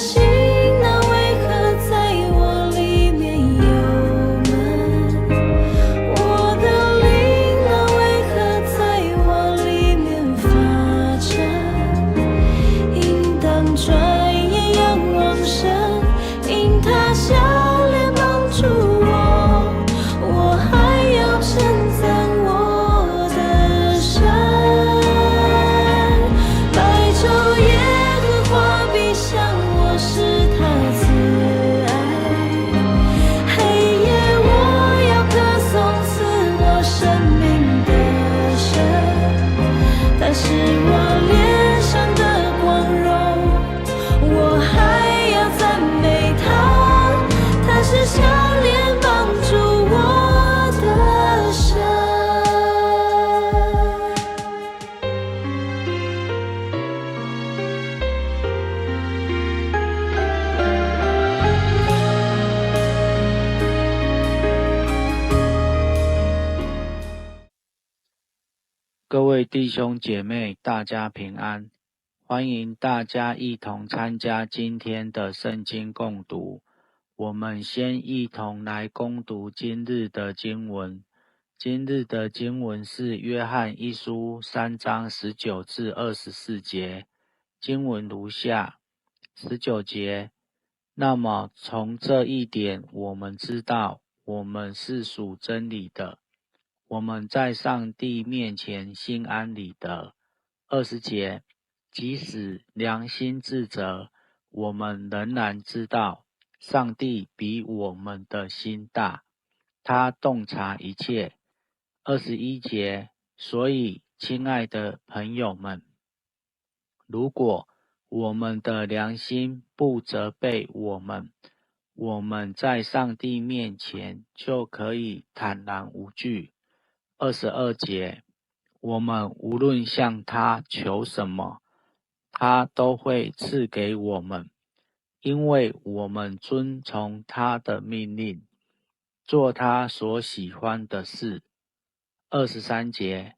心啊，为何在我里面忧闷？我的灵啊，为何在我里面发沉？应当转眼仰望神，因他笑脸帮助我，我还要称赞我的神。白昼耶和华必向我施他慈爱，黑夜我要歌颂赐我生命的神。他是我脸上的光荣，我还要赞美他，他是笑脸帮助我的神。各位弟兄姐妹，大家平安！欢迎大家一同参加今天的圣经共读。我们先一同来攻读今日的经文。今日的经文是约翰一书3章19至24节。经文如下：19节，那么从这一点，我们知道我们是属真理的，我们在上帝面前心安理得。20节，即使良心自责，我们仍然知道上帝比我们的心大，他洞察一切。21节，所以亲爱的朋友们，如果我们的良心不责备我们，我们在上帝面前就可以坦然无惧。22节，我们无论向他求什么，他都会赐给我们，因为我们遵从他的命令，做他所喜欢的事。23节，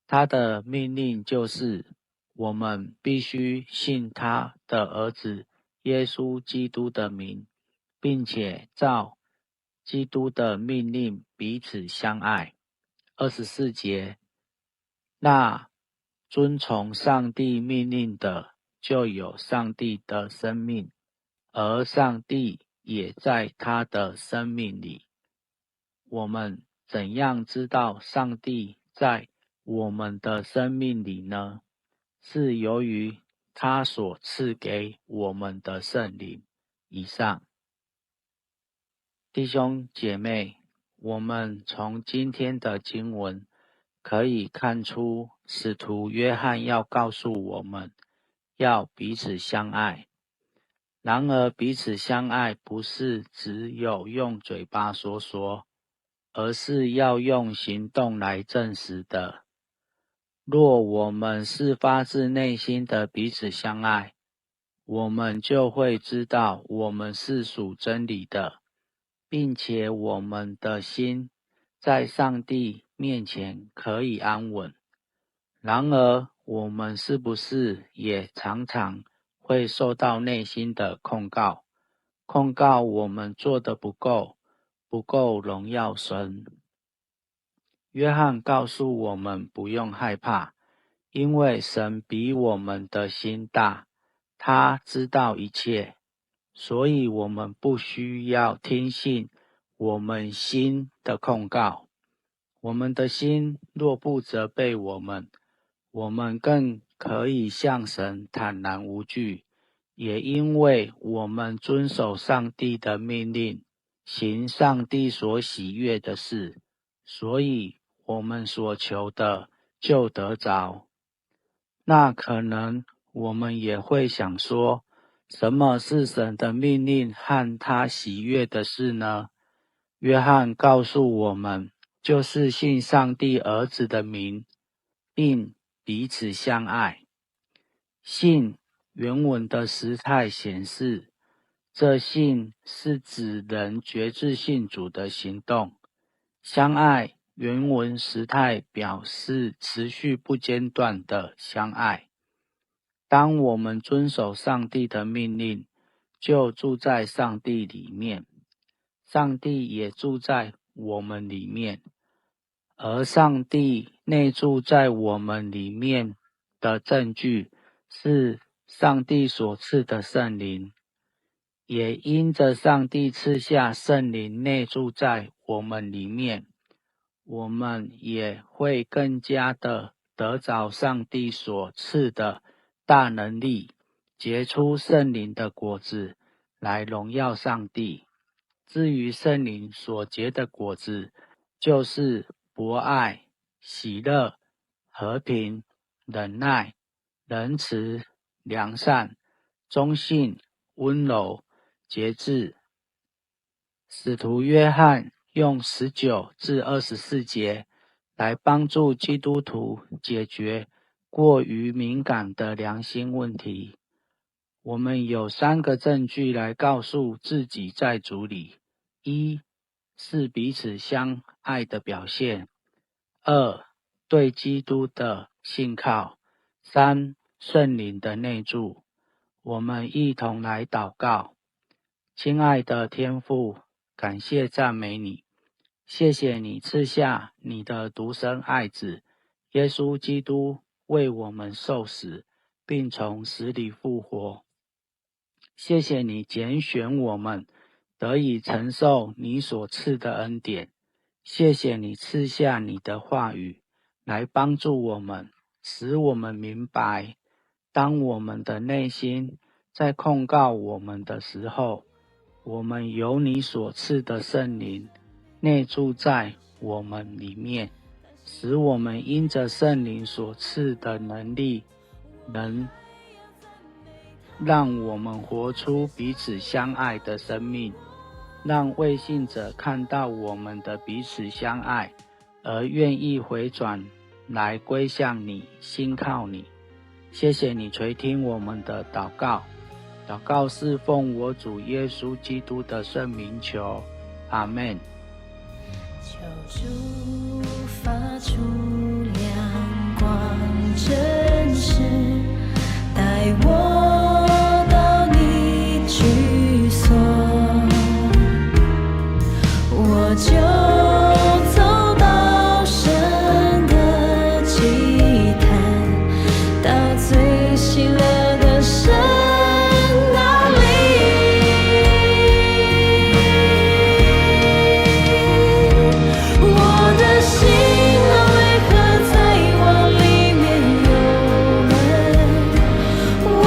他的命令就是我们必须信他的儿子耶稣基督的名，并且照基督的命令彼此相爱。24节，那遵从上帝命令的，就有上帝的生命，而上帝也在他的生命里。我们怎样知道上帝在我们的生命里呢？是由于他所赐给我们的圣灵。以上，弟兄姐妹，我们从今天的经文可以看出，使徒约翰要告诉我们，要彼此相爱。然而，彼此相爱不是只有用嘴巴说，而是要用行动来证实的。若我们是发自内心的彼此相爱，我们就会知道我们是属真理的，并且我们的心在上帝面前可以安稳。然而，我们是不是也常常会受到内心的控告我们做得不够荣耀神？约翰告诉我们不用害怕，因为神比我们的心大，他知道一切，所以我们不需要听信我们心的控告。我们的心若不责备我们，我们更可以向神坦然无惧。也因为我们遵守上帝的命令，行上帝所喜悦的事，所以我们所求的就得着。那可能我们也会想说，什么是神的命令和他喜悦的事呢？约翰告诉我们，就是信上帝儿子的名，并彼此相爱。信原文的时态显示，这信是指人决志信主的行动。相爱原文时态表示持续不间断的相爱。当我们遵守上帝的命令，就住在上帝里面，上帝也住在我们里面，而上帝内住在我们里面的证据是上帝所赐的圣灵，也因着上帝赐下圣灵内住在我们里面，我们也会更加的得着上帝所赐的大能力，结出圣灵的果子来荣耀上帝。至于圣灵所结的果子，就是博爱、喜乐、和平、忍耐、仁慈、良善、忠信、温柔、节制。使徒约翰用19至24节来帮助基督徒解决过于敏感的良心问题。我们有3个证据来告诉自己在主里：一是彼此相爱的表现；二对基督的信靠；三圣灵的内住。我们一同来祷告。亲爱的天父，感谢赞美你，谢谢你赐下你的独生爱子耶稣基督为我们受死，并从死里复活。谢谢你拣选我们得以承受你所赐的恩典，谢谢你赐下你的话语来帮助我们，使我们明白，当我们的内心在控告我们的时候，我们有你所赐的圣灵内住在我们里面，使我们因着圣灵所赐的能力，能让我们活出彼此相爱的生命，让未信者看到我们的彼此相爱，而愿意回转来归向你，信靠你。谢谢你垂听我们的祷告，祷告是奉我主耶稣基督的圣名求，阿们。求主发出亮光真实，带我到你居所，我就走到神的祭坛，到最喜乐的神那里。我的心啊，为何在我里面忧闷？我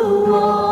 我。